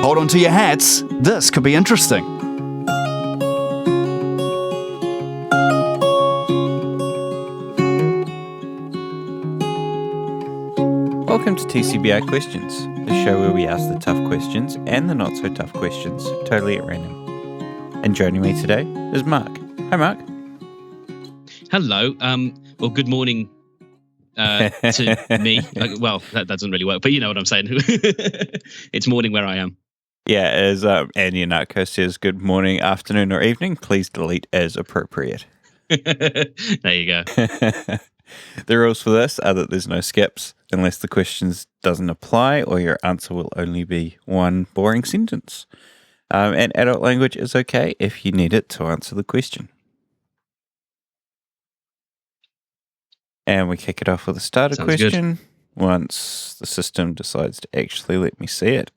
Hold on to your hats. This could be interesting. Welcome to TCBI Questions, the show where we ask the tough questions and the not so tough questions, totally at random. And joining me today is Mark. Hi, Mark. Hello. Well, good morning to me. Well, that doesn't really work, but you know what I'm saying. It's morning where I am. Yeah, as Andy Narco says, good morning, afternoon, or evening. Please delete as appropriate. There you go. The rules for this are that there's no skips unless the questions doesn't apply or your answer will only be one boring sentence. And adult language is okay if you need it to answer the question. And we kick it off with a starter Sounds question once the system decides to actually let me see it.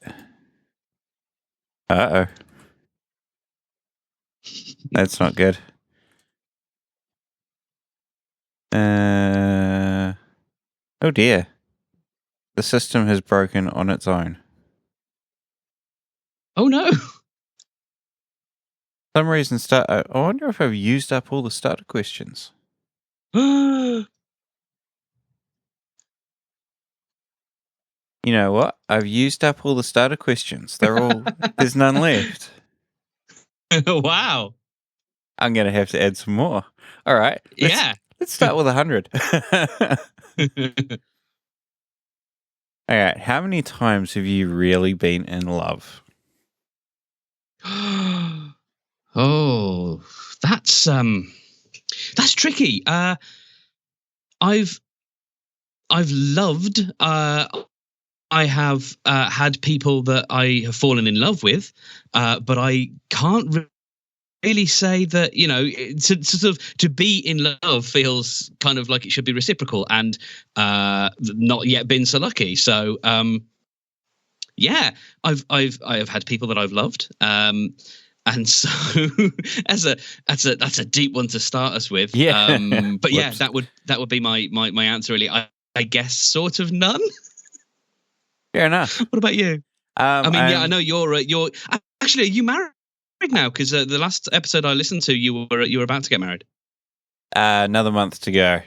Uh-oh. That's not good. Oh dear. The system has broken on its own. Oh no. For some reason, I wonder if I've used up all the starter questions. Wow. You know what? I've used up all the starter questions. They're all, there's none left. I'm going to have to add some more. All right. Let's start with 100. All right. How many times have you really been in love? Oh, that's tricky. I've loved. I have had people that I have fallen in love with, but I can't really say that, you know, to be in love feels kind of like it should be reciprocal, and not yet been so lucky. So yeah, I have had people that I've loved, and so that's a deep one to start us with. Yeah. But yeah, that would be my answer really. I guess sort of none. Fair enough. What about you? I mean, yeah, I know you're actually, are you married now? Because the last episode I listened to, you were about to get married. Another month to go.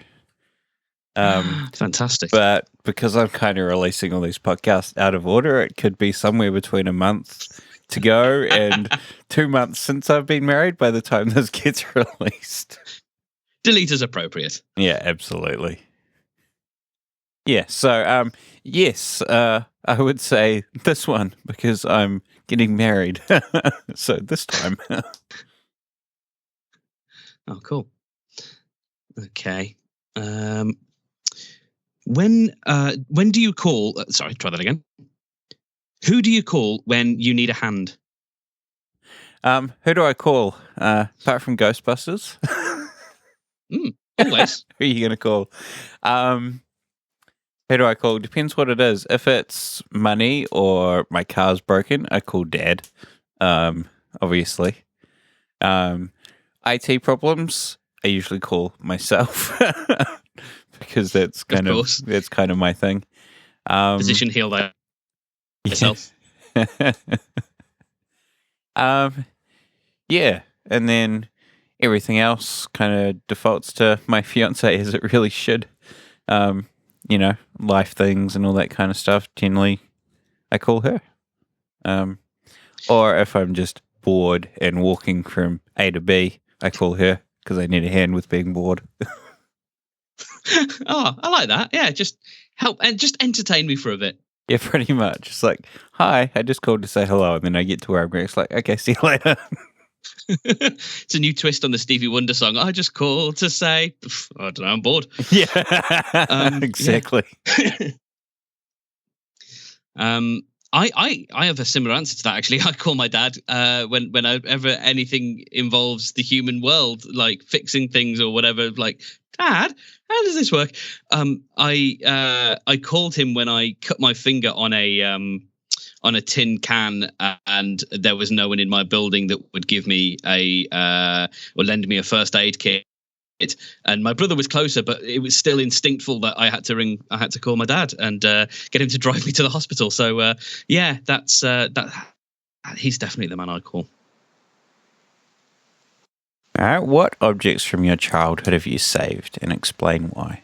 Fantastic. But because I'm kind of releasing all these podcasts out of order, it could be somewhere between a month to go and 2 months since I've been married by the time this gets released. Delete as appropriate. Yeah, absolutely. Yeah, so yes, I would say this one because I'm getting married. So this time. Oh, cool. Okay. When do you call? Sorry, try that again. Who do you call when you need a hand? Who do I call? Apart from Ghostbusters. Always. Who are you going to call? Who do I call? Depends what it is. If it's money or my car's broken, I call Dad. Obviously. IT problems, I usually call myself because that's kind of my thing. Physician heal that yourself. Yeah, and then everything else kind of defaults to my fiance as it really should. You know, life things and all that kind of stuff. Generally, I call her. Or if I'm just bored and walking from A to B, I call her because I need a hand with being bored. Oh, I like that. Yeah, just help and just entertain me for a bit. Yeah, pretty much. It's like, hi, I just called to say hello, and then I get to where I'm going. It's like, okay, see you later. It's a new twist on the Stevie Wonder song. I just called to say, I don't know, I'm bored. Yeah, exactly. Yeah. I have a similar answer to that, actually. I call my dad whenever anything involves the human world, like fixing things or whatever. Like, Dad, how does this work? I called him when I cut my finger on a tin can, and there was no one in my building that would give me or lend me a first aid kit. And my brother was closer, but it was still instinctful that I had to call my dad and get him to drive me to the hospital. So yeah, that's that he's definitely the man I call. All right, what objects from your childhood have you saved, and explain why?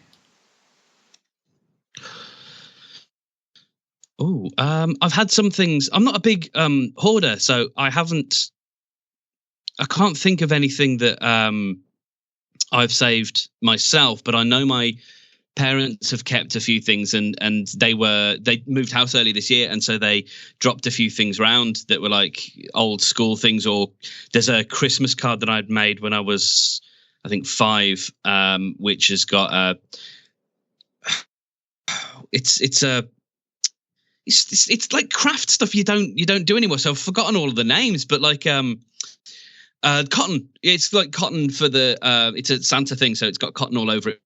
Oh, I've had some things. I'm not a big hoarder, so I can't think of anything that I've saved myself, but I know my parents have kept a few things, and they moved house early this year, and so they dropped a few things around that were like old school things. Or there's a Christmas card that I'd made when I was, I think, 5, which has got it's like craft stuff you don't do anymore. So I've forgotten all of the names, but like cotton. It's like cotton for the it's a Santa thing, so it's got cotton all over it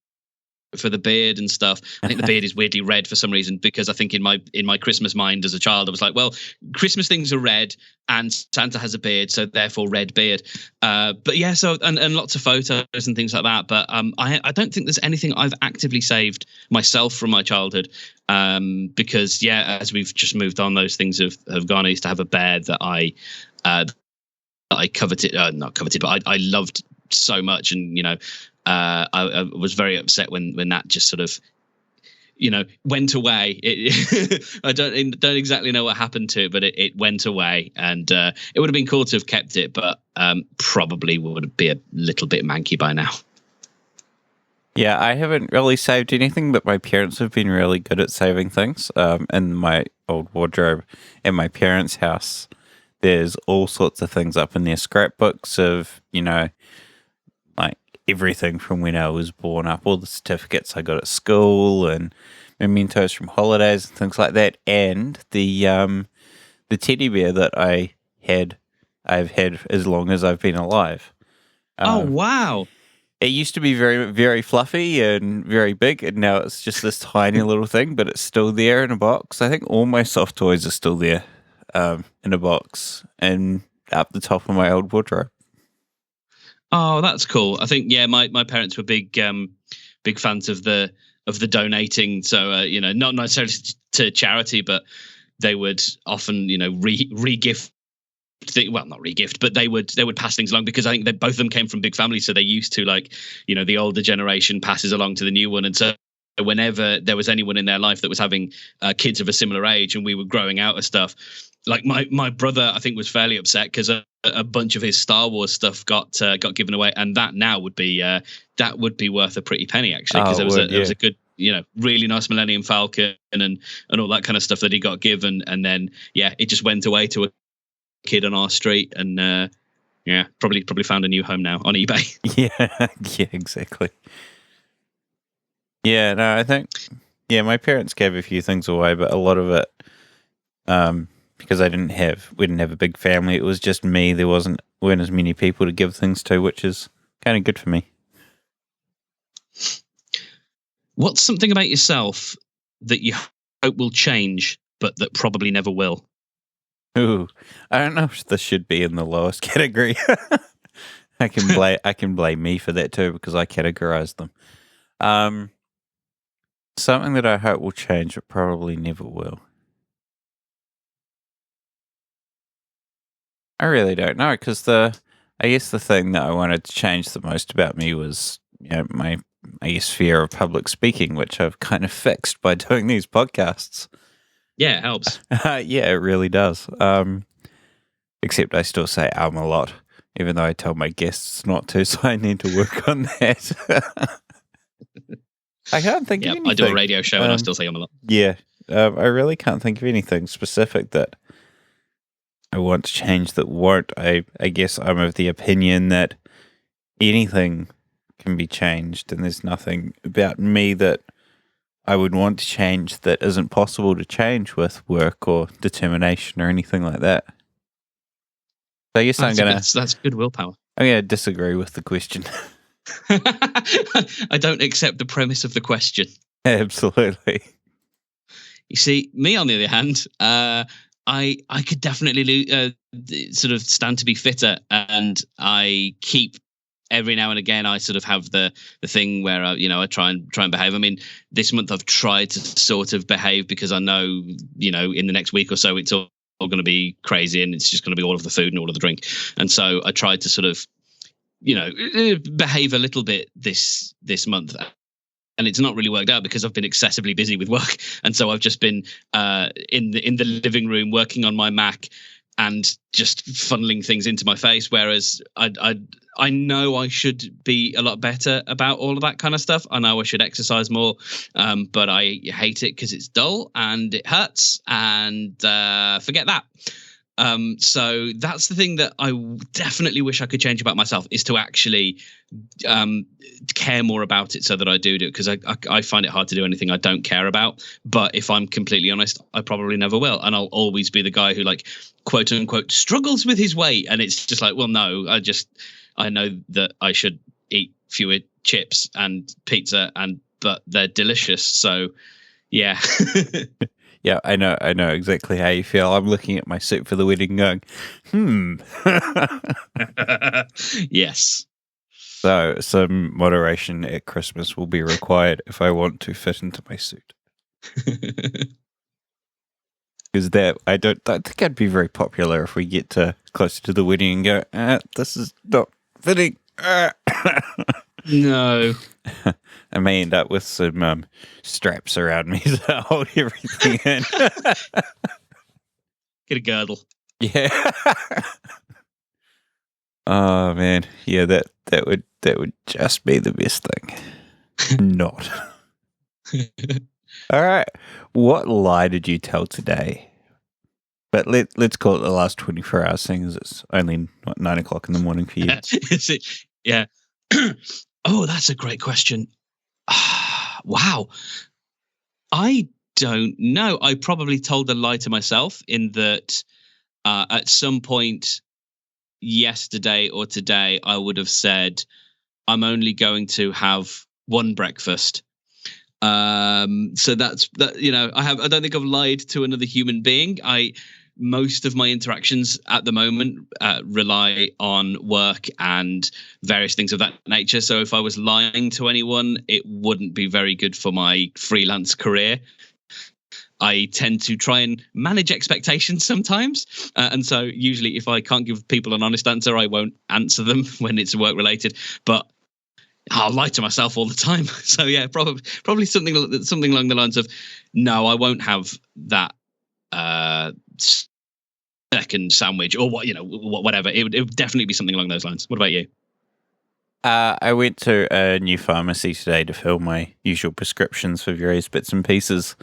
for the beard and stuff. I think the beard is weirdly red for some reason, because I think in my Christmas mind as a child, I was like, well, Christmas things are red and Santa has a beard, so therefore red beard. But yeah, so and lots of photos and things like that. But I don't think there's anything I've actively saved myself from my childhood, because yeah, as we've just moved on, those things have gone. I used to have a bear that I coveted, not coveted, but I loved so much, and I was very upset when that just sort of, went away. I don't exactly know what happened to it, but it went away, and it would have been cool to have kept it, but probably would be a little bit manky by now. Yeah, I haven't really saved anything, but my parents have been really good at saving things. In my old wardrobe at my parents' house, there's all sorts of things up in their scrapbooks of, like everything from when I was born up, all the certificates I got at school and mementos from holidays and things like that, and the teddy bear that I've had as long as I've been alive. Oh, wow. It used to be very, very fluffy and very big, and now it's just this tiny little thing, but it's still there in a box. I think all my soft toys are still there in a box and up the top of my old wardrobe. Oh, that's cool. I think, yeah, my parents were big fans of the donating. So, not necessarily to charity, but they would often, re-gift. Well, not re-gift, but they would pass things along, because I think that both of them came from big families, so they used to, like, the older generation passes along to the new one, and so whenever there was anyone in their life that was having kids of a similar age, and we were growing out of stuff, like my brother, I think, was fairly upset because a bunch of his Star Wars stuff got given away, and that now would be worth a pretty penny, actually, because there was a good, really nice Millennium Falcon and all that kind of stuff that he got given, and then it just went away to a kid on our street, and probably found a new home now on eBay. yeah, exactly. Yeah, no, I think my parents gave a few things away, but a lot of it, because we didn't have a big family, it was just me. There weren't as many people to give things to, which is kind of good for me. What's something about yourself that you hope will change, but that probably never will? Ooh, I don't know if this should be in the lowest category. I can blame me for that too, because I categorized them. Something that I hope will change, but probably never will. I really don't know, because I guess the thing that I wanted to change the most about me was, my fear of public speaking, which I've kind of fixed by doing these podcasts. Yeah, it helps. Yeah, it really does. Except I still say a lot, even though I tell my guests not to, so I need to work on that. I can't think of anything. I do a radio show and I still say a lot. Yeah, I really can't think of anything specific that I want to change that won't. I guess I'm of the opinion that anything can be changed, and there's nothing about me that I would want to change that isn't possible to change with work or determination or anything like that. So I guess that's good willpower. I'm gonna disagree with the question. I don't accept the premise of the question. Absolutely. You see, me on the other hand, I could definitely sort of stand to be fitter, and I keep every now and again I sort of have the thing where I try and behave. I mean, this month I've tried to sort of behave because I know in the next week or so it's all going to be crazy, and it's just going to be all of the food and all of the drink. And so I tried to sort of, behave a little bit this month. And it's not really worked out because I've been excessively busy with work, and so I've just been in the living room working on my Mac and just funneling things into my face. Whereas I know I should be a lot better about all of that kind of stuff. I know I should exercise more, but I hate it because it's dull and it hurts. And forget that. So that's the thing that I definitely wish I could change about myself, is to actually care more about it so that I do it, because I find it hard to do anything I don't care about. But if I'm completely honest, I probably never will. And I'll always be the guy who, like, quote unquote, struggles with his weight. And it's just like, well, no, I know that I should eat fewer chips and pizza, but they're delicious. So, yeah. Yeah, I know exactly how you feel. I'm looking at my suit for the wedding going, Yes. So some moderation at Christmas will be required if I want to fit into my suit. Because I don't think I'd be very popular if we get to closer to the wedding and go, this is not fitting. No. I may end up with some straps around me to hold everything in. Get a girdle. Yeah. Oh man, yeah, that would just be the best thing. Not. All right, what lie did you tell today? But let's call it the last 24 hours, seeing as it's only 9 o'clock in the morning for you. Yeah. Oh, that's a great question. Wow. I don't know. I probably told a lie to myself in that at some point yesterday or today, I would have said, I'm only going to have one breakfast. So that's that. I don't think I've lied to another human being. Most of my interactions at the moment rely on work and various things of that nature. So if I was lying to anyone, it wouldn't be very good for my freelance career. I tend to try and manage expectations sometimes. And so usually if I can't give people an honest answer, I won't answer them when it's work related. But I'll lie to myself all the time. So yeah, probably something along the lines of, no, I won't have that second sandwich or whatever. It would definitely be something along those lines. What about you? I went to a new pharmacy today to fill my usual prescriptions for various bits and pieces.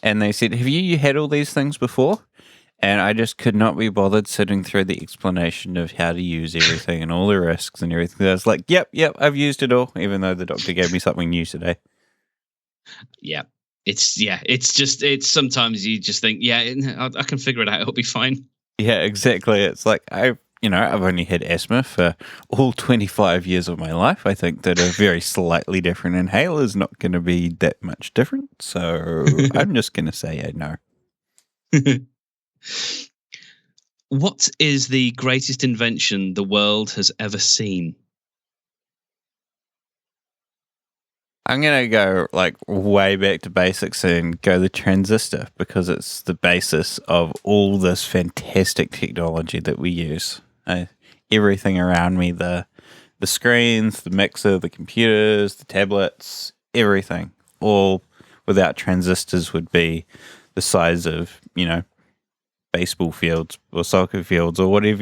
And they said, have you had all these things before? And I just could not be bothered sitting through the explanation of how to use everything and all the risks and everything. I was like, yep, I've used it all, even though the doctor gave me something new today. Yeah. It's sometimes you just think, I can figure it out. It'll be fine. Yeah, exactly. It's like, I've only had asthma for all 25 years of my life. I think that a very slightly different inhaler is not going to be that much different. So I'm just going to say no. What is the greatest invention the world has ever seen? I'm going to go way back to basics and go the transistor, because it's the basis of all this fantastic technology that we use. Everything around me, the screens, the mixer, the computers, the tablets, everything, all without transistors would be the size of, baseball fields or soccer fields or whatever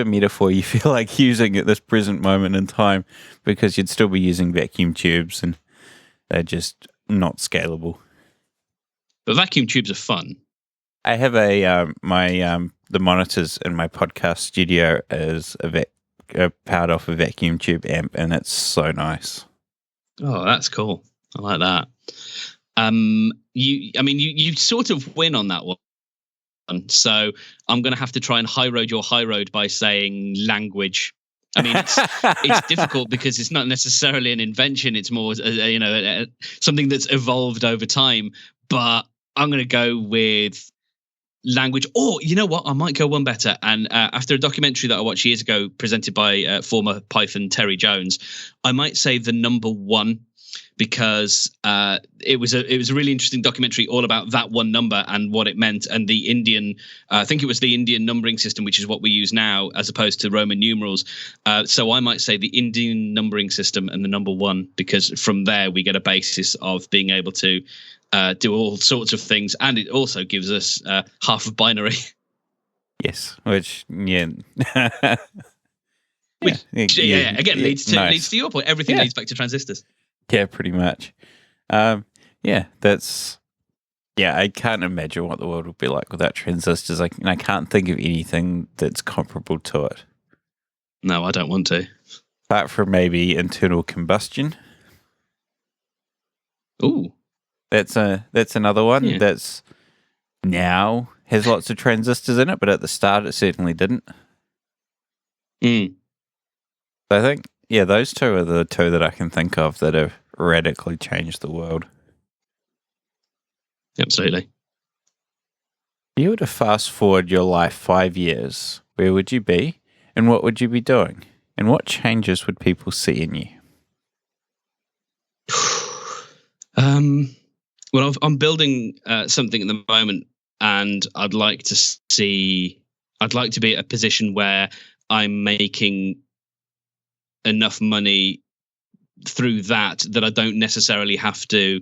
metaphor you feel like using at this present moment in time, because you'd still be using vacuum tubes and they're just not scalable. But vacuum tubes are fun. I have the monitors in my podcast studio is powered off a vacuum tube amp, and it's so nice. Oh, that's cool. I like that. You sort of win on that one. So I'm going to have to try and high road your high road by saying language. I mean, it's difficult because it's not necessarily an invention. It's more, something that's evolved over time. But I'm going to go with language. Or you know what? I might go one better. And after a documentary that I watched years ago, presented by former Python Terry Jones, I might say the number one. because it was a really interesting documentary all about that one number and what it meant, and the Indian, I think it was the Indian numbering system, which is what we use now as opposed to Roman numerals. So I might say the Indian numbering system and the number one, because from there we get a basis of being able to do all sorts of things, and it also gives us half of binary. Yes, which yeah. Again, leads to your point. Everything leads back to transistors. Yeah, pretty much. I can't imagine what the world would be like without transistors. I can't think of anything that's comparable to it. No, I don't want to. Apart from maybe internal combustion. Ooh, that's another one that's now has lots of transistors in it, but at the start it certainly didn't. I think, those two are the two that I can think of that have radically changed the world. Absolutely. If you were to fast forward your life 5 years, where would you be and what would you be doing? And what changes would people see in you? Well, I'm building something at the moment, and I'd like to be at a position where I'm making enough money through that I don't necessarily have to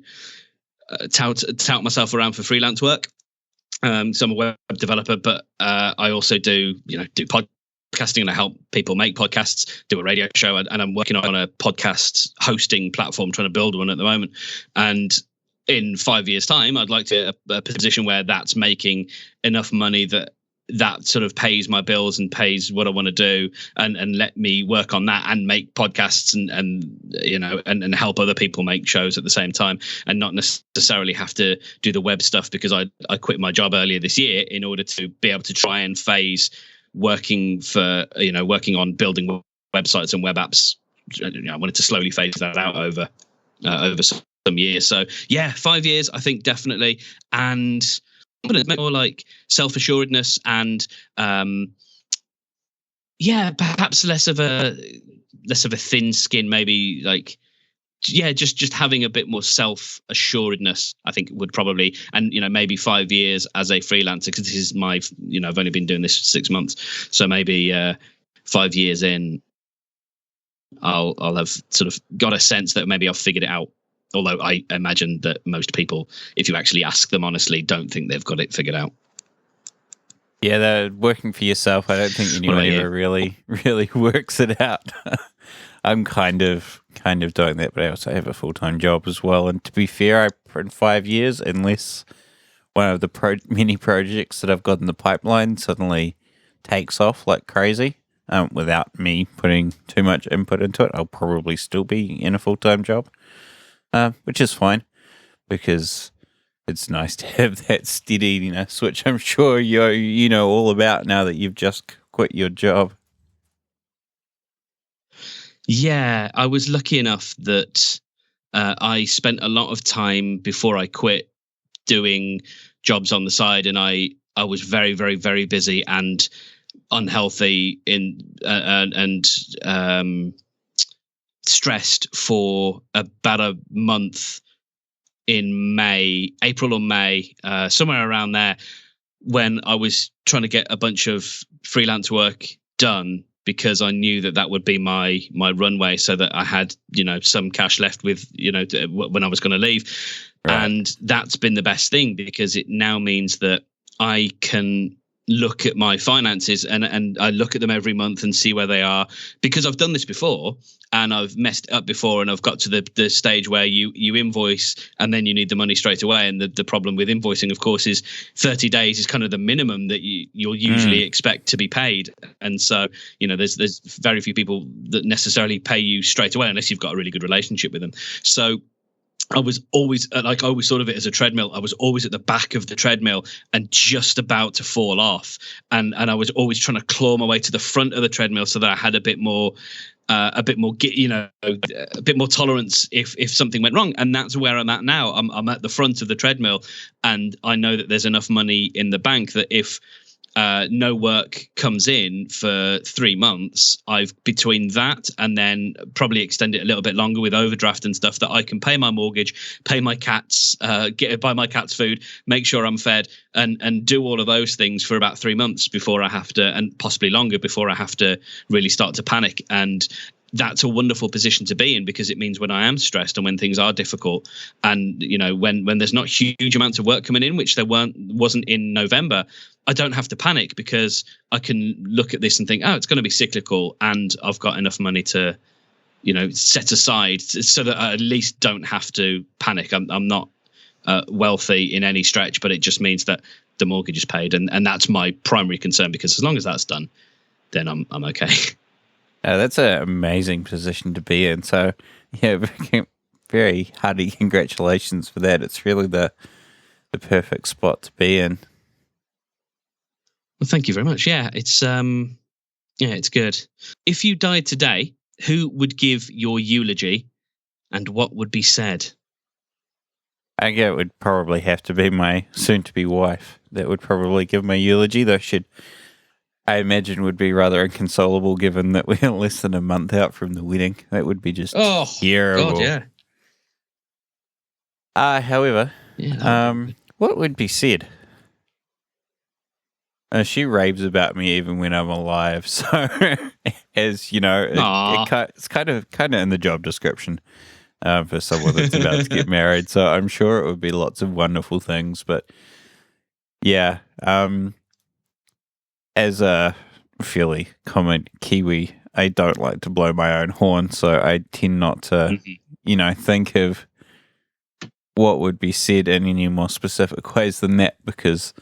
tout myself around for freelance work. So I'm a web developer, but I also do podcasting, and I help people make podcasts, do a radio show, and I'm working on a podcast hosting platform, trying to build one at the moment. And in 5 years' time, I'd like to be a position where that's making enough money that sort of pays my bills and pays what I want to do, and let me work on that and make podcasts and help other people make shows at the same time, and not necessarily have to do the web stuff, because I quit my job earlier this year in order to be able to try and phase working on building websites and web apps. I wanted to slowly phase that out over some years. So 5 years, I think, definitely. And more like self-assuredness and perhaps less of a thin skin, maybe, like just having a bit more self-assuredness, I think, would probably, and maybe 5 years as a freelancer, because this is my I've only been doing this for 6 months, so maybe 5 years in I'll have sort of got a sense that maybe I've figured it out. Although I imagine that most people, if you actually ask them honestly, don't think they've got it figured out. Yeah, they're working for yourself. I don't think anyone ever really works it out. I'm kind of doing that, but I also have a full-time job as well. And to be fair, in 5 years, unless one of the many projects that I've got in the pipeline suddenly takes off like crazy, without me putting too much input into it, I'll probably still be in a full-time job. Which is fine, because it's nice to have that steadiness, which I'm sure you know all about now that you've just quit your job. Yeah, I was lucky enough that I spent a lot of time before I quit doing jobs on the side, and I was very, very, very busy and unhealthy and stressed for about a month in April or May, somewhere around there, when I was trying to get a bunch of freelance work done, because I knew that would be my runway, so that I had some cash left with when I was going to leave. Right. And that's been the best thing, because it now means that I can look at my finances and I look at them every month and see where they are, because I've done this before and I've messed up before, and I've got to the stage where you invoice and then you need the money straight away. And the problem with invoicing, of course, is 30 days is kind of the minimum that you'll usually expect to be paid. And so, there's very few people that necessarily pay you straight away unless you've got a really good relationship with them. So I was always I always thought of it as a treadmill. I was always at the back of the treadmill and just about to fall off. And I was always trying to claw my way to the front of the treadmill so that I had a bit more tolerance if something went wrong. And that's where I'm at now. I'm at the front of the treadmill, and I know that there's enough money in the bank that if no work comes in for 3 months, I've between that and then probably extend it a little bit longer with overdraft and stuff, that I can pay my mortgage, pay my cats, buy my cats food, make sure I'm fed, and do all of those things for about 3 months before I have to, and possibly longer before I have to really start to panic. And that's a wonderful position to be in, because it means when I am stressed and when things are difficult, and when there's not huge amounts of work coming in, which there wasn't in November, I don't have to panic, because I can look at this and think, oh, it's going to be cyclical, and I've got enough money to set aside so that I at least don't have to panic. I'm not wealthy in any stretch, but it just means that the mortgage is paid, and that's my primary concern, because as long as that's done, then I'm okay. That's an amazing position to be in. So, yeah, very hearty congratulations for that. It's really the perfect spot to be in. Well, thank you very much. Yeah, it's good. If you died today, who would give your eulogy, and what would be said? I guess it would probably have to be my soon-to-be wife that would probably give my eulogy, though I imagine would be rather inconsolable, given that we're less than a month out from the wedding. That would be just terrible. God, yeah. However, what would be said? She raves about me even when I'm alive. So, as you know, it's kind of in the job description for someone that's about to get married. So I'm sure it would be lots of wonderful things. But yeah, as a fairly common Kiwi, I don't like to blow my own horn. So I tend not to, think of what would be said in any more specific ways than that, because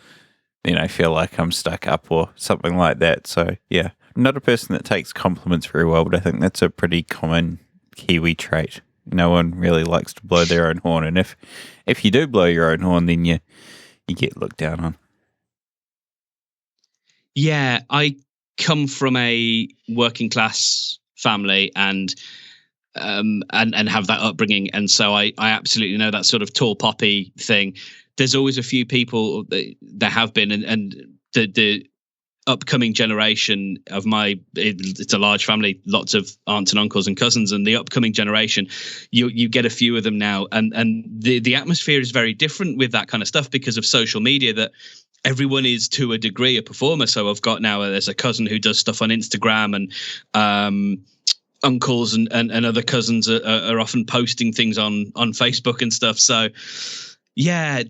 I feel like I'm stuck up or something like that. So yeah, I'm not a person that takes compliments very well, but I think that's a pretty common Kiwi trait. No one really likes to blow their own horn, and if you do blow your own horn, then you get looked down on. Yeah, I come from a working class family and have that upbringing, and so I absolutely know that sort of tall poppy thing. There's always a few people that there have been, and the upcoming generation of it's a large family, lots of aunts and uncles and cousins, and the upcoming generation, you get a few of them now, and the atmosphere is very different with that kind of stuff because of social media, that everyone is to a degree a performer. So I've got now, there's a cousin who does stuff on Instagram, and uncles and other cousins are often posting things on Facebook and stuff. So yeah,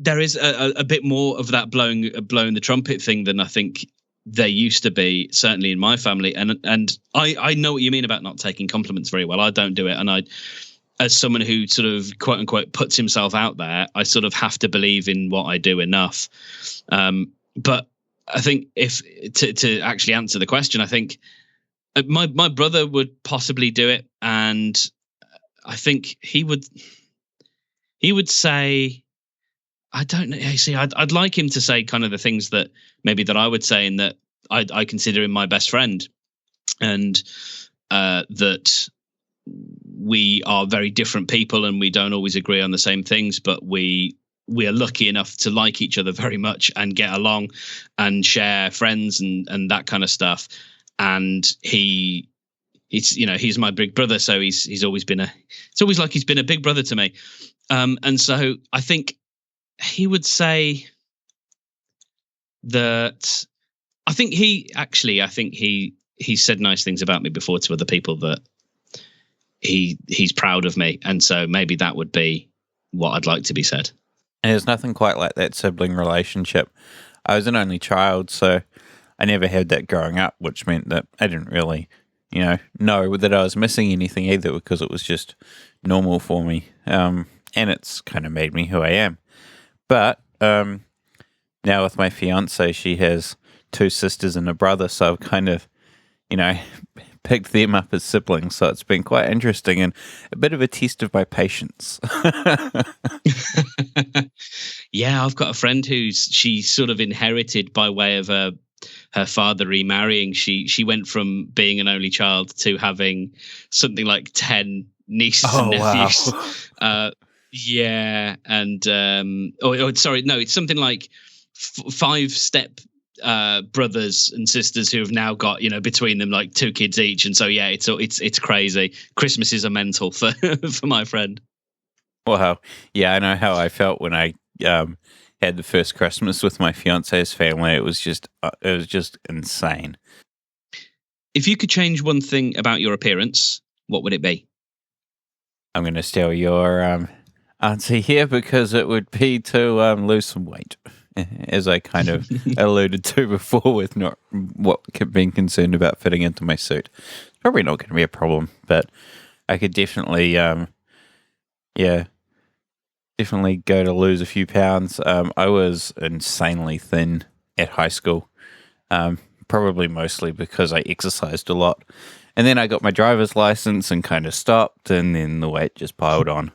there is a bit more of that blowing the trumpet thing than I think there used to be, certainly in my family. And I know what you mean about not taking compliments very well. I don't do it. And I, as someone who sort of quote unquote puts himself out there, I sort of have to believe in what I do enough. But I think if to actually answer the question, I think my brother would possibly do it. And I think he would say, I don't know. See, I'd like him to say kind of the things that maybe that I would say, and that I consider him my best friend, and that we are very different people and we don't always agree on the same things, but we are lucky enough to like each other very much and get along and share friends and that kind of stuff. And he's my big brother, so he's always been it's always like he's been a big brother to me. And so I think he would say that I think he said nice things about me before to other people, that he's proud of me. And so maybe that would be what I'd like to be said. And there's nothing quite like that sibling relationship. I was an only child, so I never had that growing up, which meant that I didn't really, know that I was missing anything either, because it was just normal for me. And it's kind of made me who I am. But now with my fiance, she has 2 sisters and a brother, so I've kind of, picked them up as siblings. So it's been quite interesting and a bit of a test of my patience. Yeah, I've got a friend she sort of inherited by way of her father remarrying. She went from being an only child to having something like 10 nieces and nephews. Wow. Yeah, and sorry, no, it's something like 5 step brothers and sisters who have now got, between them like 2 kids each, and so yeah, it's crazy. Christmases are mental for for my friend. Wow. Yeah, I know how I felt when I had the first Christmas with my fiance's family. It was just insane. If you could change one thing about your appearance, what would it be? I'm going to steal your answer here because it would be to lose some weight, as I kind of alluded to before with not being concerned about fitting into my suit. It's probably not going to be a problem, but I could definitely, definitely go to lose a few pounds. I was insanely thin at high school, probably mostly because I exercised a lot. And then I got my driver's license and kind of stopped, and then the weight just piled on.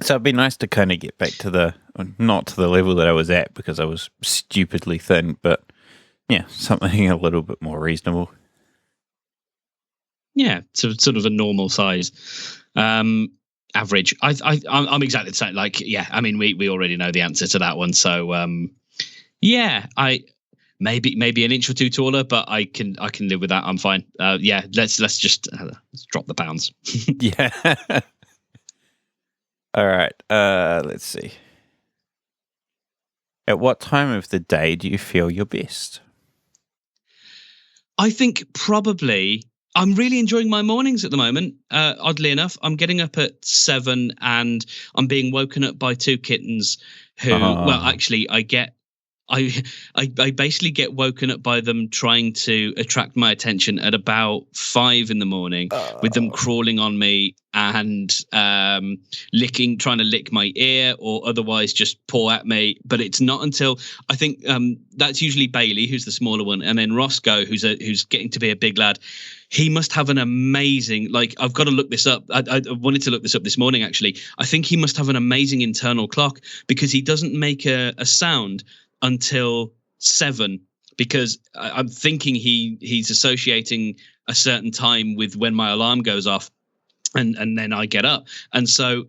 So it'd be nice to kind of get back to not to the level that I was at because I was stupidly thin, but yeah, something a little bit more reasonable. Yeah, so sort of a normal size, average. I'm exactly the same. Like, yeah, I mean, we already know the answer to that one. So, yeah, maybe an inch or two taller, but I can live with that. I'm fine. Yeah, let's just let's drop the pounds. Yeah. All right. Let's see. At what time of the day do you feel your best? I think probably I'm really enjoying my mornings at the moment. Oddly enough, I'm getting up at 7 and I'm being woken up by 2 kittens who, well, actually, I basically get woken up by them trying to attract my attention at about 5 in the morning, with them crawling on me and trying to lick my ear or otherwise just paw at me. But it's not until I think that's usually Bailey, who's the smaller one, and then Roscoe, who's getting to be a big lad. He must have an amazing, I've got to look this up. I wanted to look this up this morning, actually. I think he must have an amazing internal clock because he doesn't make a sound until 7, because I'm thinking he's associating a certain time with when my alarm goes off, and then I get up. And so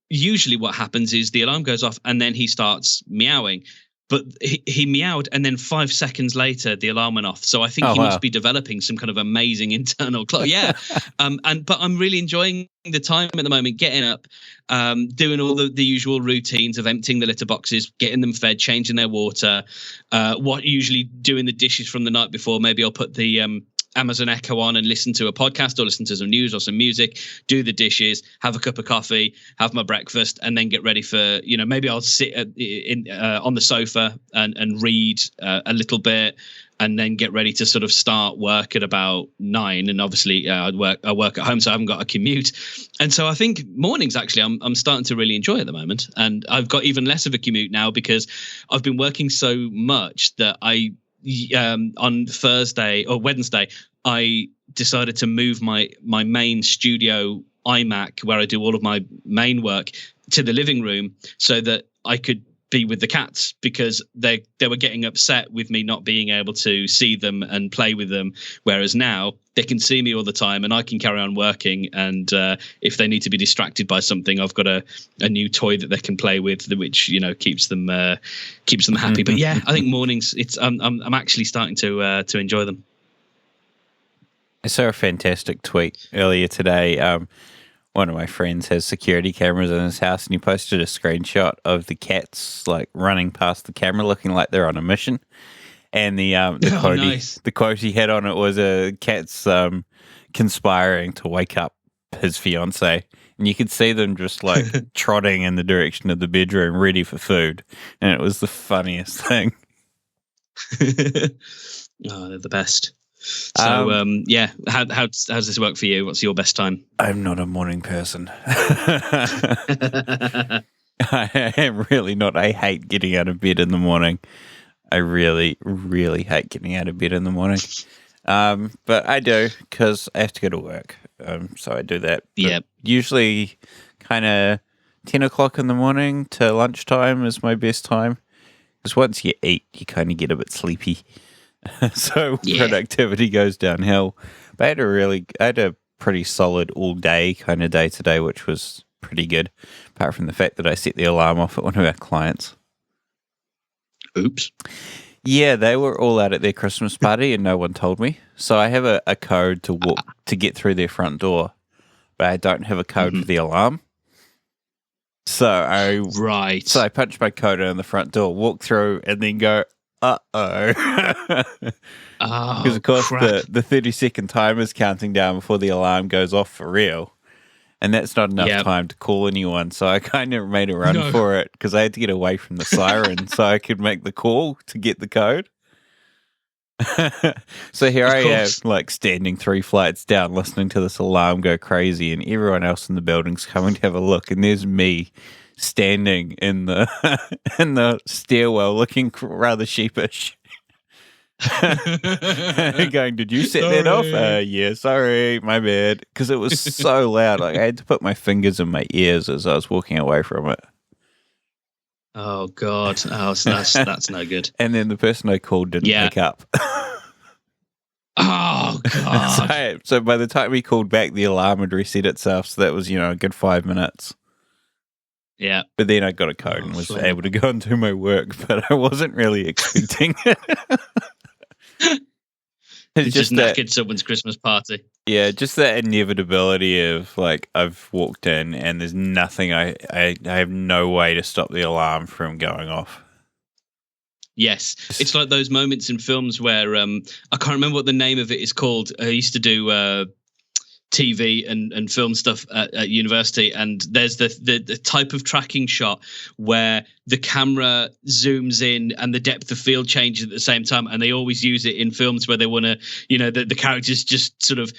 usually what happens is the alarm goes off and then he starts meowing. But he meowed, and then 5 seconds later, the alarm went off. So I think he must be developing some kind of amazing internal clock. Yeah, but I'm really enjoying the time at the moment. Getting up, doing all the usual routines of emptying the litter boxes, getting them fed, changing their water. Usually doing the dishes from the night before. Maybe I'll put the Amazon Echo on and listen to a podcast or listen to some news or some music, do the dishes, have a cup of coffee, have my breakfast, and then get ready for, maybe I'll sit on the sofa and read a little bit, and then get ready to sort of start work at about 9. And obviously I work at home, so I haven't got a commute. And so I think mornings, actually, I'm starting to really enjoy at the moment. And I've got even less of a commute now because I've been working so much that on Thursday or Wednesday, I decided to move my main studio iMac, where I do all of my main work, to the living room so that I could be with the cats, because they were getting upset with me not being able to see them and play with them, whereas now they can see me all the time and I can carry on working. And if they need to be distracted by something, I've got a new toy that they can play with, which keeps them happy. But yeah, I think mornings, I'm actually starting to enjoy them. I saw a fantastic tweet earlier today. One of my friends has security cameras in his house, and he posted a screenshot of the cats running past the camera, looking like they're on a mission. And the quote, nice. The quote he had on it was cats conspiring to wake up his fiance, and you could see them just trotting in the direction of the bedroom, ready for food. And it was the funniest thing. Oh, they're the best. So yeah, how does this work for you? What's your best time? I'm not a morning person. I am really not. I hate getting out of bed in the morning. I really, really hate getting out of bed in the morning. But I do, because I have to go to work. So I do that. Yeah. Usually kind of 10 o'clock in the morning to lunchtime is my best time. Because once you eat, you kind of get a bit sleepy. So productivity goes downhill. But I had a pretty solid all day kind of day today, which was pretty good, apart from the fact that I set the alarm off at one of our clients. Oops. Yeah, they were all out at their Christmas party and no one told me. So I have a code to walk to get through their front door, but I don't have a code for the alarm. So I punch my code in the front door, walk through, and then go, uh-oh. Because, of course, the 30-second timer is counting down before the alarm goes off for real. And that's not enough time to call anyone. So I kind of made a run for it because I had to get away from the siren so I could make the call to get the code. So here I am, like standing 3 flights down, listening to this alarm go crazy, and everyone else in the building's coming to have a look. And there's me standing in the in the stairwell, looking rather sheepish. Going, did you set that off? Yeah, sorry, my bad. Because it was so loud. Like I had to put my fingers in my ears as I was walking away from it. Oh God! Oh, that's no good. And then the person I called didn't pick up. Oh God! So by the time we called back, the alarm had reset itself. So that was a good 5 minutes. Yeah. But then I got a code and was able to go and do my work. But I wasn't really expecting it. It's just knackered someone's Christmas party. Yeah, just that inevitability of like I've walked in and there's nothing. I have no way to stop the alarm from going off. Yes, it's like those moments in films where I can't remember what the name of it is called. I used to do TV and film stuff at university, and there's the type of tracking shot where the camera zooms in and the depth of field changes at the same time, and they always use it in films where they want to, the characters just sort of,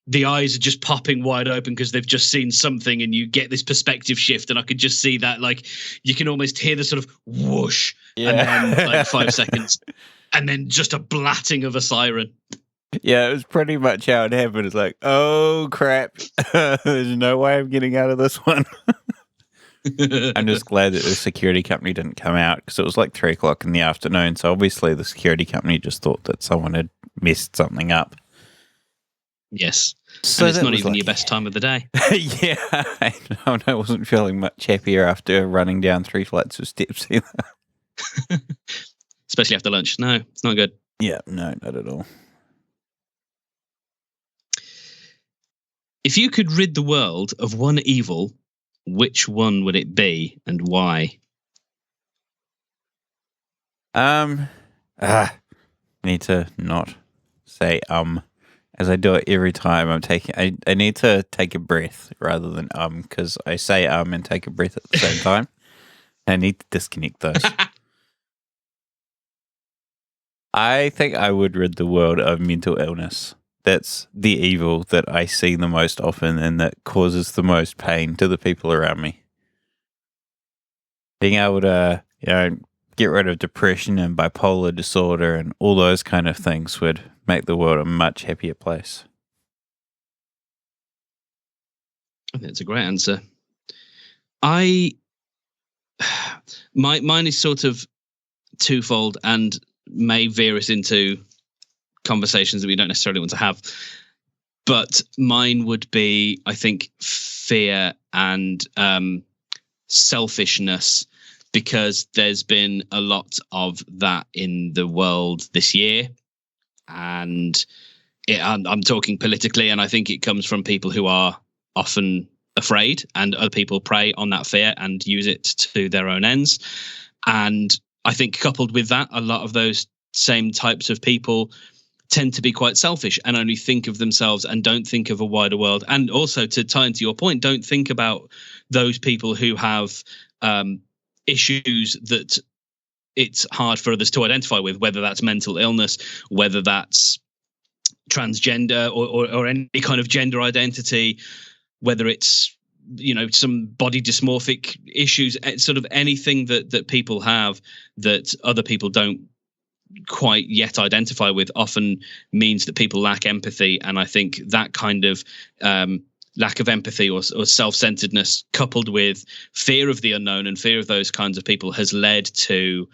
the eyes are just popping wide open because they've just seen something, and you get this perspective shift, and I could just see that, like, you can almost hear the sort of whoosh, and then like 5 seconds, and then just a blatting of a siren. Yeah, it was pretty much how it happened. It's like, oh crap, there's no way I'm getting out of this one. I'm just glad that the security company didn't come out because it was like 3:00 in the afternoon. So obviously the security company just thought that someone had messed something up. Yes. So and it's not even your best time of the day. Yeah, I wasn't feeling much happier after running down 3 flights of steps either. Especially after lunch. No, it's not good. Yeah, no, not at all. If you could rid the world of one evil, which one would it be and why? Need to not say as I do it every time I'm taking. I need to take a breath rather than because I say and take a breath at the same time. I need to disconnect those. I think I would rid the world of mental illness. That's the evil that I see the most often and that causes the most pain to the people around me. Being able to, get rid of depression and bipolar disorder and all those kind of things would make the world a much happier place. I think it's a great answer. Mine is sort of twofold and may veer us into conversations that we don't necessarily want to have, but mine would be, I think, fear and selfishness, because there's been a lot of that in the world this year, and I'm talking politically, and I think it comes from people who are often afraid, and other people prey on that fear and use it to their own ends. And I think coupled with that, a lot of those same types of people tend to be quite selfish and only think of themselves and don't think of a wider world. And also, to tie into your point, don't think about those people who have issues that it's hard for others to identify with, whether that's mental illness, whether that's transgender or any kind of gender identity, whether it's, some body dysmorphic issues, sort of anything that people have that other people don't quite yet identify with, often means that people lack empathy. And I think that kind of lack of empathy or self-centeredness, coupled with fear of the unknown and fear of those kinds of people, has led to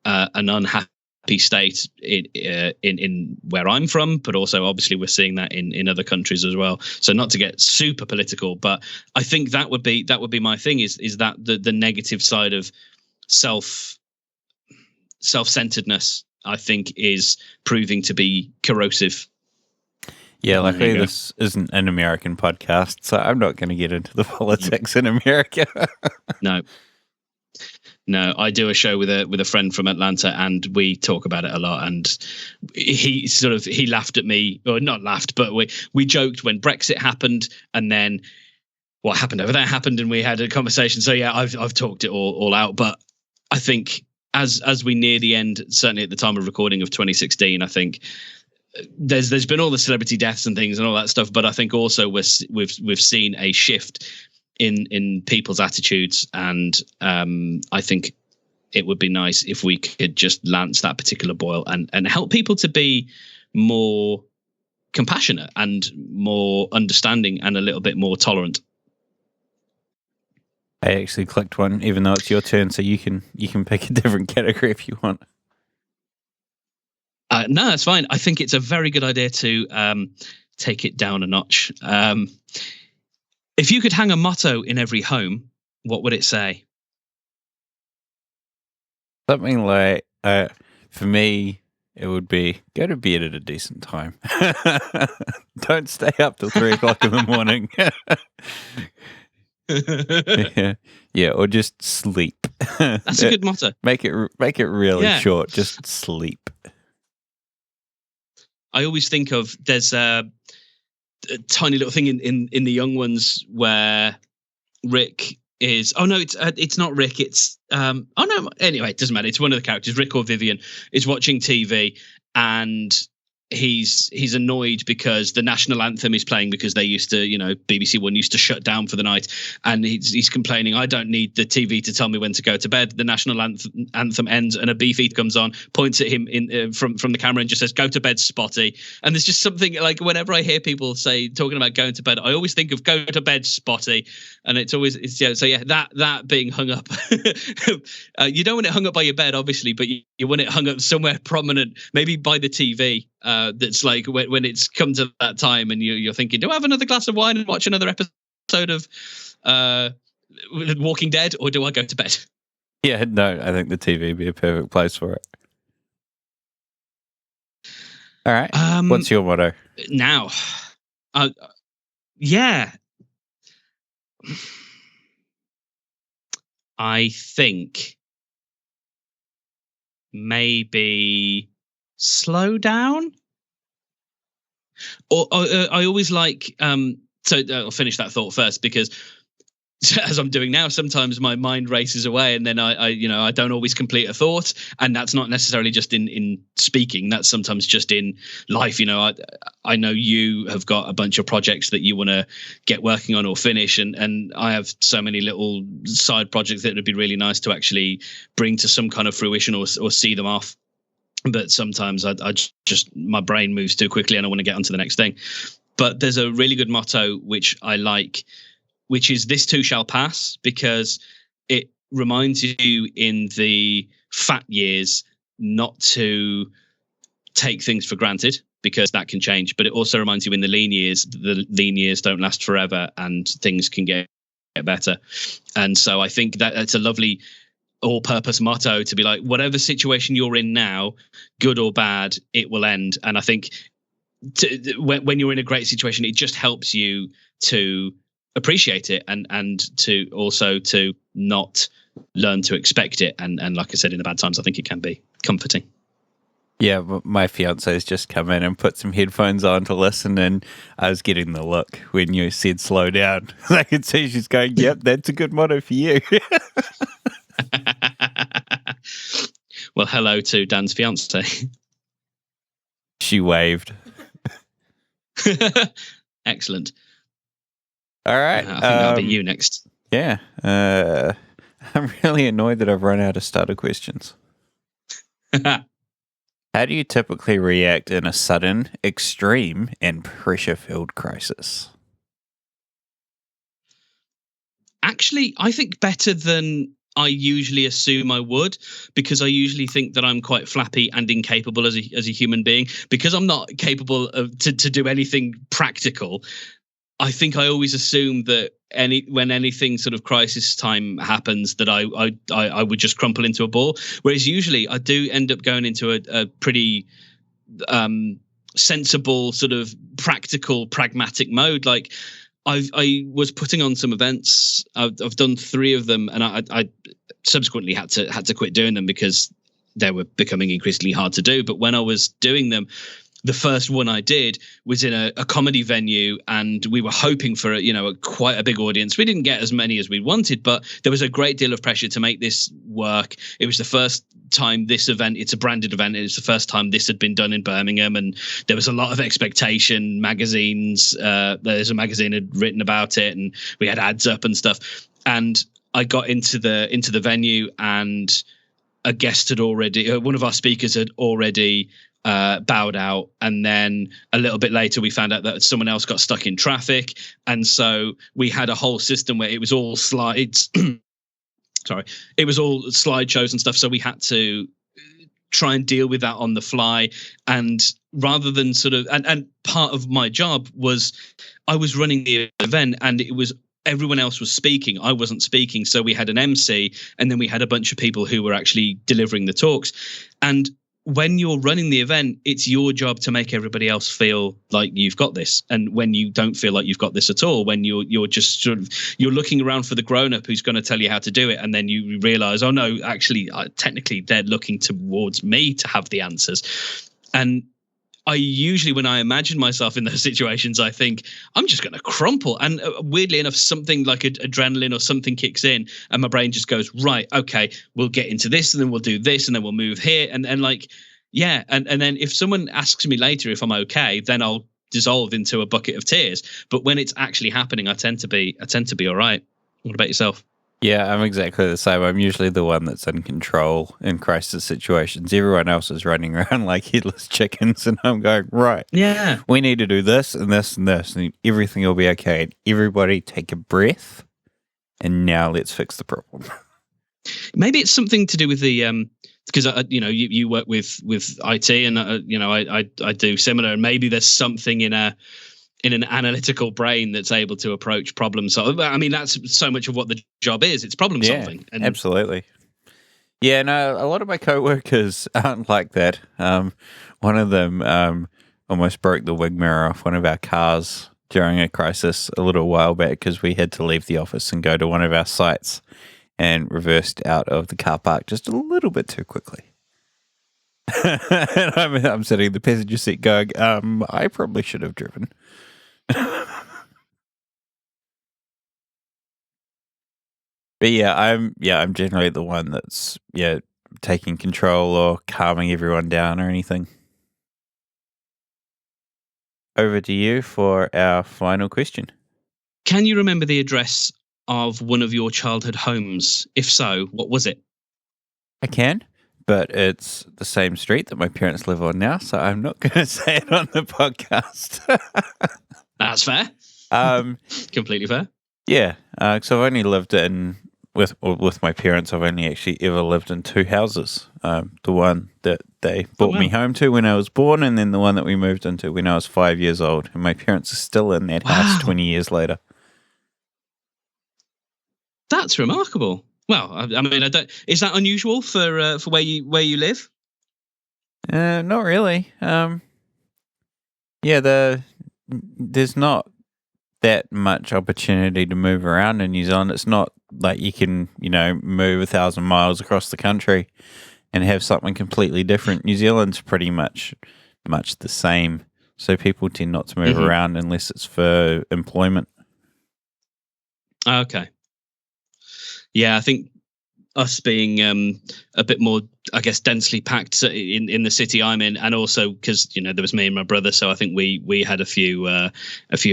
an unhappy state in where I'm from, but also obviously we're seeing that in other countries as well. So not to get super political, but I think that would be my thing, is that the negative side of self-centeredness I think is proving to be corrosive. Yeah, luckily this isn't an American podcast, so I'm not going to get into the politics in America. No, I do a show with a friend from Atlanta, and we talk about it a lot. And he laughed at me, or not laughed, but we joked when Brexit happened, and then what happened over there happened, and we had a conversation. So yeah, I've talked it all out. But I think as we near the end, certainly at the time of recording of 2016, I think there's been all the celebrity deaths and things and all that stuff. But I think also we've seen a shift in people's attitudes, and I think it would be nice if we could just lance that particular boil and help people to be more compassionate and more understanding and a little bit more tolerant. I actually clicked one, even though it's your turn, so you can pick a different category if you want. No, that's fine. I think it's a very good idea to take it down a notch. If you could hang a motto in every home, what would it say? Something like, for me, it would be go to bed at a decent time. Don't stay up till 3 o'clock in the morning. Yeah, or just sleep. That's a good motto. Make it really short. Just sleep. I always think of there's a tiny little thing in the young ones where Rick is. Oh no, it's not Rick. It's oh no. Anyway, it doesn't matter. It's one of the characters. Rick or Vivian is watching TV and he's annoyed because the national anthem is playing because they used to, BBC One used to shut down for the night, and he's complaining, I don't need the TV to tell me when to go to bed. The national anthem ends and a beefeater comes on, points at him from the camera and just says, go to bed, Spotty. And there's just something like whenever I hear people talking about going to bed, I always think of go to bed, Spotty. And it's that being hung up. You don't want it hung up by your bed, obviously, but you want it hung up somewhere prominent, maybe by the TV. That's like when it's come to that time and you're thinking, do I have another glass of wine and watch another episode of Walking Dead, or do I go to bed? Yeah, no, I think the TV would be a perfect place for it. All right. What's your motto? Now, yeah. I think maybe slow down. Or I always like so I'll finish that thought first, because as I'm doing now, sometimes my mind races away, and then I don't always complete a thought, and that's not necessarily just in speaking. That's sometimes just in life. I know you have got a bunch of projects that you want to get working on or finish, and I have so many little side projects that would be really nice to actually bring to some kind of fruition or see them off. But sometimes I just my brain moves too quickly and I want to get on to the next thing. But there's a really good motto which I like, which is this too shall pass, because it reminds you in the fat years not to take things for granted, because that can change. But it also reminds you in the lean years don't last forever and things can get better. And so I think that's a lovely all-purpose motto to be like, whatever situation you're in now, good or bad, it will end. And I think when you're in a great situation, it just helps you to appreciate it and to also to not learn to expect it. And like I said, in the bad times, I think it can be comforting. Yeah, my fiance's just come in and put some headphones on to listen, and I was getting the look when you said slow down. I could see she's going, yep, that's a good motto for you. Well, hello to Dan's fiance. She waved. Excellent. All right. I think that'll be you next. Yeah. I'm really annoyed that I've run out of starter questions. How do you typically react in a sudden, extreme, and pressure-filled crisis? Actually, I think better than I usually assume I would, because I usually think that I'm quite flappy and incapable as a human being, because I'm not capable of to do anything practical. I think I always assume that when anything sort of crisis time happens, that I would just crumple into a ball. Whereas usually I do end up going into a pretty sensible, sort of practical, pragmatic mode. Like I was putting on some events. I've done 3 of them, and I subsequently had to quit doing them because they were becoming increasingly hard to do. But when I was doing them, the first one I did was in a comedy venue, and we were hoping for quite a big audience. We didn't get as many as we wanted, but there was a great deal of pressure to make this work. It was the first time this event, it's a branded event, it's the first time this had been done in Birmingham, and there was a lot of expectation. Magazines, there's a magazine had written about it, and we had ads up and stuff. And I got into the venue, and a guest had already, one of our speakers had already bowed out, and then a little bit later we found out that someone else got stuck in traffic, and so we had a whole system where it was all slides. Sorry, it was all slideshows and stuff. So we had to try and deal with that on the fly, and rather than sort of, and part of my job was I was running the event, and it was everyone else was speaking. I wasn't speaking, so we had an MC, and then we had a bunch of people who were actually delivering the talks. And when you're running the event, it's your job to make everybody else feel like you've got this. And when you don't feel like you've got this at all, when you're just sort of, you're looking around for the grown-up who's going to tell you how to do it, and then you realize, oh no, actually, technically they're looking towards me to have the answers. And I usually, when I imagine myself in those situations, I think I'm just going to crumple. And weirdly enough, something like adrenaline or something kicks in, and my brain just goes, right, okay, we'll get into this, and then we'll do this, and then we'll move here. And like, yeah. And then if someone asks me later if I'm okay, then I'll dissolve into a bucket of tears. But when it's actually happening, I tend to be all right. What about yourself? Yeah, I'm exactly the same. I'm usually the one that's in control in crisis situations. Everyone else is running around like headless chickens, and I'm going, right, yeah, we need to do this and this and this, and everything will be okay. And everybody take a breath, and now let's fix the problem. Maybe it's something to do with the because you work with IT, and I do similar, and maybe there's something in an analytical brain that's able to approach problem solving. I mean, that's so much of what the job is. It's problem solving. And absolutely. Yeah, no, a lot of my coworkers aren't like that. One of them almost broke the wing mirror off one of our cars during a crisis a little while back because we had to leave the office and go to one of our sites, and reversed out of the car park just a little bit too quickly. And I'm sitting in the passenger seat going, I probably should have driven. But I'm generally the one that's taking control or calming everyone down or anything. Over to you for our final question. Can you remember the address of one of your childhood homes? If so, what was it? I can, but it's the same street that my parents live on now, so I'm not going to say it on the podcast. That's fair. Completely fair. Yeah, because I've only lived with my parents. I've only actually ever lived in 2 houses. The one that they brought me home to when I was born, and then the one that we moved into when I was 5 years old. And my parents are still in that house 20 years later. That's remarkable. Well, I mean, is that unusual for where you live? Not really. There's not that much opportunity to move around in New Zealand. It's not like you can, move 1,000 miles across the country and have something completely different. New Zealand's pretty much the same. So people tend not to move around unless it's for employment. Okay. Yeah, I think us being a bit more, I guess, densely packed in the city I'm in, and also because there was me and my brother, so I think we had a few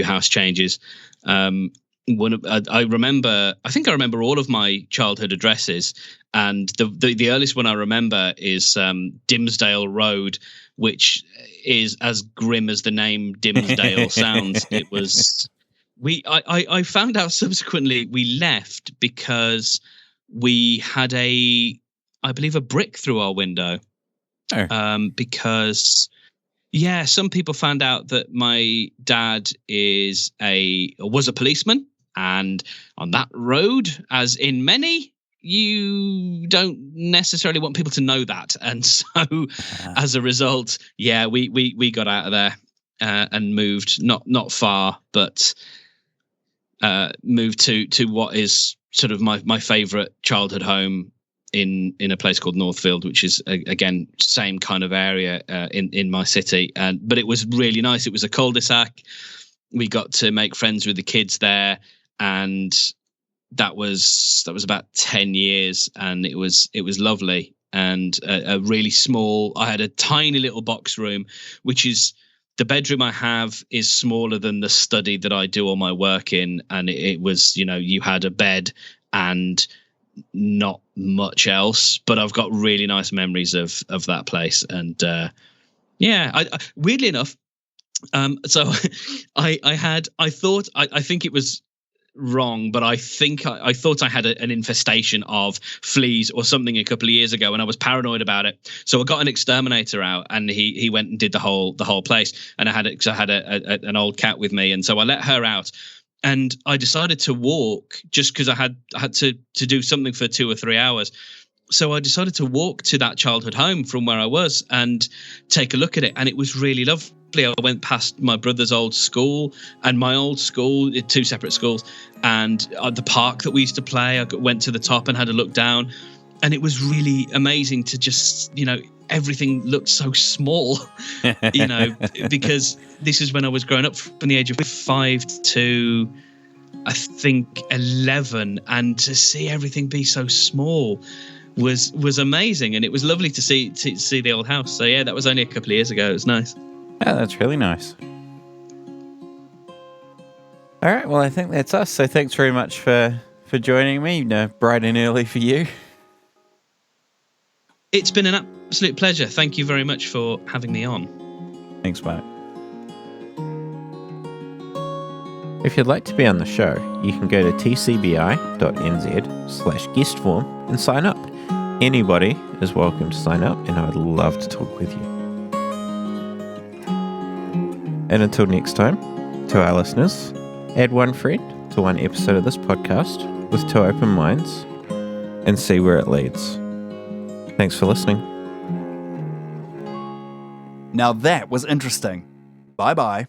house changes. I think I remember all of my childhood addresses, and the earliest one I remember is Dimsdale Road, which is as grim as the name Dimsdale sounds. It was. I found out subsequently we left because we had I believe a brick through our window. Oh. Because Yeah, some people found out that my dad was a policeman, and on that road, as in many, you don't necessarily want people to know that, and so as a result, yeah, we got out of there and moved not far, but moved to what is sort of my favorite childhood home in a place called Northfield, which is again same kind of area in my city. But it was really nice. It was a cul-de-sac. We got to make friends with the kids there, and that was about 10 years, and it was lovely. And a really small. I had a tiny little box room, which is the bedroom I have is smaller than the study that I do all my work in, and it was, you had a bed and not much else, but I've got really nice memories of that place. And I weirdly enough, so I think it was wrong, but I think I thought I had an infestation of fleas or something a couple of years ago, and I was paranoid about it. So I got an exterminator out, and he went and did the whole place. And I had an old cat with me, and so I let her out. And I decided to walk just because I had to do something for 2 or 3 hours. So I decided to walk to that childhood home from where I was and take a look at it. And it was really lovely. I went past my brother's old school and my old school, 2 separate schools, and the park that we used to play. I went to the top and had a look down. And it was really amazing to just, everything looked so small, because this is when I was growing up from the age of 5 to, I think, 11. And to see everything be so small was amazing. And it was lovely to see the old house. So, yeah, that was only a couple of years ago. It was nice. Yeah, that's really nice. All right, well, I think that's us. So thanks very much for joining me, bright and early for you. It's been an absolute pleasure. Thank you very much for having me on. Thanks, mate. If you'd like to be on the show, you can go to tcbi.nz/guest form and sign up. Anybody is welcome to sign up, and I would love to talk with you. And until next time, to our listeners, add one friend to one episode of this podcast with 2 open minds and see where it leads. Thanks for listening. Now that was interesting. Bye-bye.